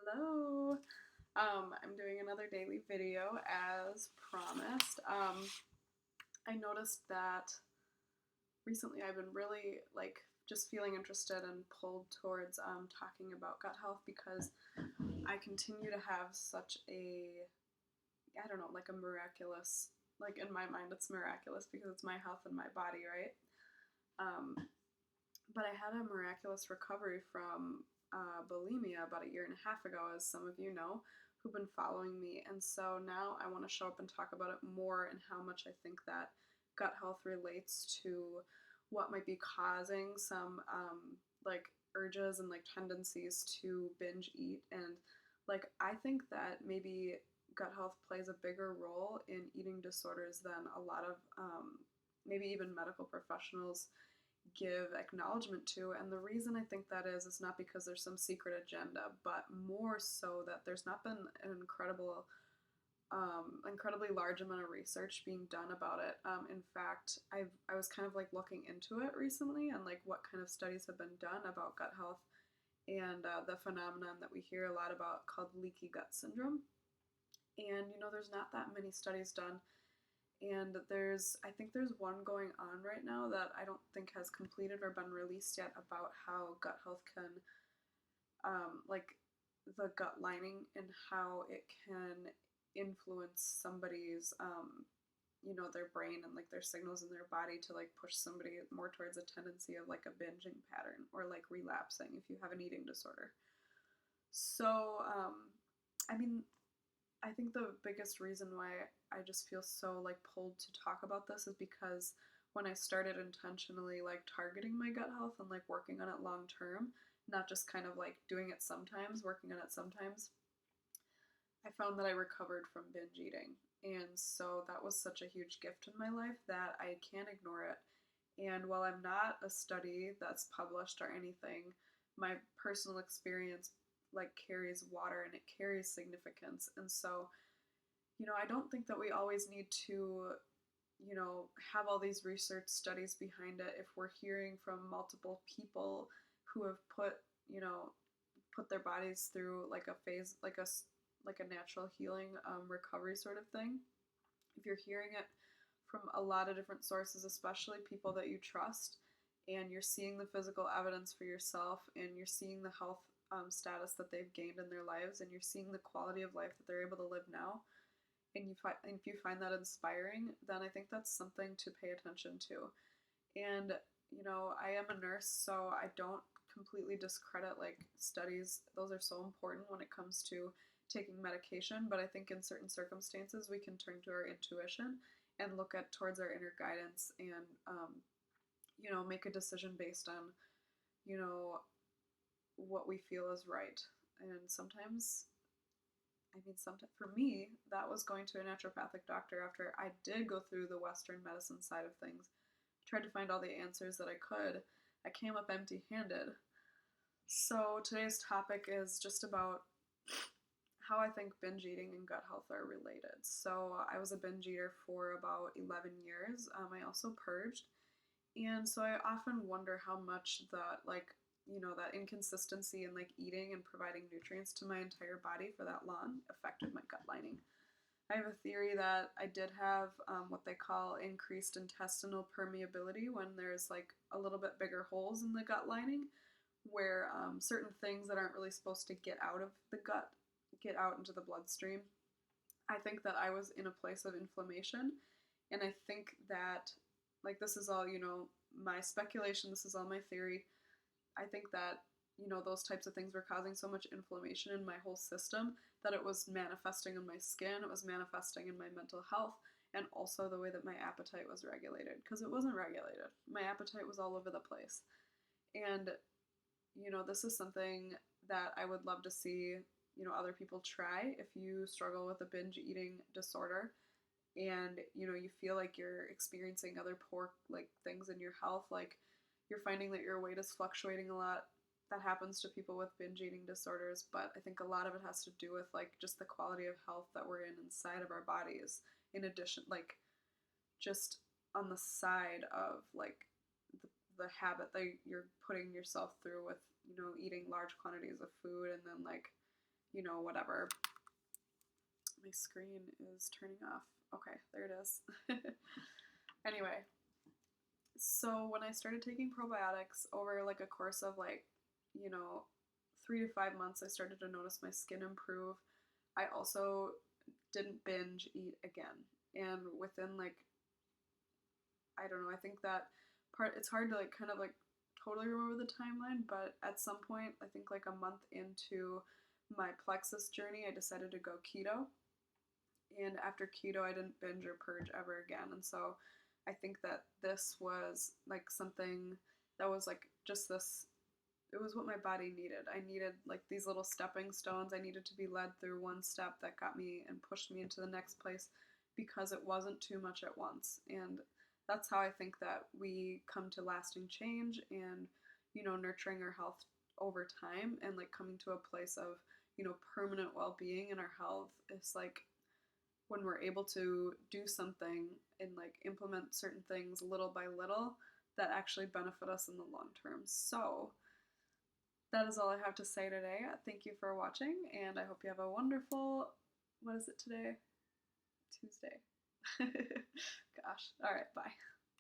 Hello. I'm doing another daily video as promised. I noticed that recently I've been really just feeling interested and pulled towards talking about gut health because I continue to have such I don't know, like a miraculous, like in my mind it's miraculous because it's my health and my body, right? Um, but I had a miraculous recovery from bulimia about a year and a half ago, as some of you know who've been following me. And so now I want to show up and talk about it more and how much I think that gut health relates to what might be causing some urges and like tendencies to binge eat. And I think that maybe gut health plays a bigger role in eating disorders than a lot of maybe even medical professionals give acknowledgement to. And the reason I think that is not because there's some secret agenda, but more so that there's not been an incredibly large amount of research being done about it. In fact, I was kind of like looking into it recently and like what kind of studies have been done about gut health and the phenomenon that we hear a lot about called leaky gut syndrome. And there's not that many studies done, and I think there's one going on right now that I don't think has completed or been released yet about how gut health can, like the gut lining and how it can influence somebody's, their brain and like their signals in their body to like push somebody more towards a tendency of like a binging pattern or like relapsing if you have an eating disorder. So, I mean, I think the biggest reason why I just feel so like pulled to talk about this is because when I started intentionally like targeting my gut health and like working on it long term, not just kind of like doing it sometimes, working on it sometimes, I found that I recovered from binge eating. And so that was such a huge gift in my life that I can't ignore it. And while I'm not a study that's published or anything, my personal experience like carries water and it carries significance. And so, I don't think that we always need to, have all these research studies behind it if we're hearing from multiple people who have put their bodies through like a phase, like a natural healing recovery sort of thing. If you're hearing it from a lot of different sources, especially people that you trust, and you're seeing the physical evidence for yourself, and you're seeing the health status that they've gained in their lives, and you're seeing the quality of life that they're able to live now, and if you find that inspiring, then I think that's something to pay attention to. And I am a nurse, so I don't completely discredit like studies. Those are so important when it comes to taking medication, but I think in certain circumstances we can turn to our intuition and look at towards our inner guidance and make a decision based on what we feel is right. And sometimes, sometimes for me, that was going to a naturopathic doctor after I did go through the Western medicine side of things. Tried to find all the answers that I could. I came up empty-handed. So today's topic is just about how I think binge eating and gut health are related. So I was a binge eater for about 11 years. I also purged. And so I often wonder how much that inconsistency in like eating and providing nutrients to my entire body for that long affected my gut lining. I have a theory that I did have what they call increased intestinal permeability when there's like a little bit bigger holes in the gut lining where certain things that aren't really supposed to get out of the gut get out into the bloodstream. I think that I was in a place of inflammation, and I think that, like, this is all, my speculation, this is all my theory. I think that, those types of things were causing so much inflammation in my whole system that it was manifesting in my skin, it was manifesting in my mental health, and also the way that my appetite was regulated, because it wasn't regulated. My appetite was all over the place. And, this is something that I would love to see, other people try if you struggle with a binge eating disorder and you feel like you're experiencing other poor like things in your health, like you're finding that your weight is fluctuating a lot. That happens to people with binge eating disorders, but I think a lot of it has to do with like just the quality of health that we're in inside of our bodies, in addition, like just on the side of like the habit that you're putting yourself through with eating large quantities of food and then like whatever. My screen is turning off. Okay, there it is. Anyway, so when I started taking probiotics over like a course of like, 3 to 5 months, I started to notice my skin improve. I also didn't binge eat again. And within like, I don't know, I think that it's hard to like kind of like totally remember the timeline, but at some point, I think like a month into my plexus journey, I decided to go keto. And after keto, I didn't binge or purge ever again. And so I think that this was like something that was like just this, it was what my body needed. I needed like these little stepping stones. I needed to be led through one step that got me and pushed me into the next place because it wasn't too much at once. And that's how I think that we come to lasting change and, nurturing our health over time and like coming to a place of, permanent well being in our health is like when we're able to do something and like implement certain things little by little that actually benefit us in the long term. So, that is all I have to say today. Thank you for watching, and I hope you have a wonderful, what is it today? Tuesday. Gosh. All right, bye.